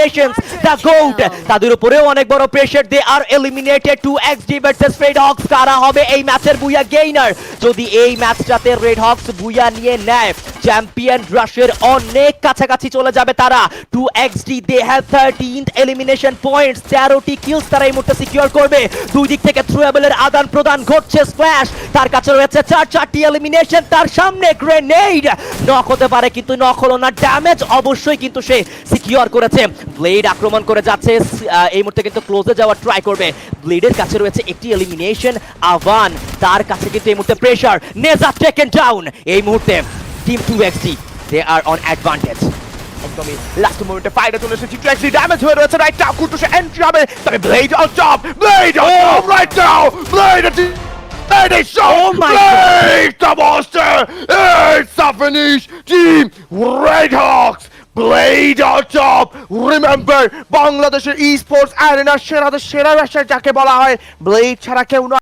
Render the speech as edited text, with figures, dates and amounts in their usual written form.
Eliminations, the GOAT, তাদের উপরেও অনেক বড় pressure. They are eliminated 2xd versus Red Hawks. কারা হবে এই ম্যাচের বুয়া গেইনার? যদি এই ম্যাচটাতে রেড হক্স বুয়া নিয়ে নেয়, চ্যাম্পিয়ন রাশের অনেক কাছাকাছি চলে যাবে তারা। 2xd they have 13th elimination points, 13টি কিলস তারা এই মুহূর্তে সিকিউর করবে। দুই দিক থেকে থ্রোয়েবলের আদান প্রদান ঘটছে। স্প্ল্যাশ, তার কাছে রয়েছে চারটি এলিমিনেশন, তার সামনে গ্রেনেড। নক হতে পারে কিন্তু নক হলো না, ড্যামেজ অবশ্যই কিন্তু সে সিকিউর করেছে। ব্লেড আক্রমণ করে যাচ্ছে, এই মুহূর্তে কিন্তু ক্লোজে যাওয়ার ট্রাই করবে। ব্লেডের কাছে রয়েছে একটি এলিমিনেশন, আভান তার কাছে কিন্তু এই মুহূর্তে প্রেসার। নেজা taken down. এই মুহূর্তে team 2xd they are on advantage. একদমই লাস্ট মোমেন্টে ফাইটে চলে এসেছে, ট্র্যাকসি ড্যামেজ হয়ে রয়েছে। রাইট নাও কুটুসে এন্ট্রি হবে, তবে blade on top, blade on top right now, blade and a shot! Oh my Blade the monster! It's the finish! Team Red Hawks! Blade on top! Remember, বাংলাদেশের ই sports অ্যারেনার সেরাদের সেরা racer যাকে বলা হয়, blade ছাড়া কেউ নয়।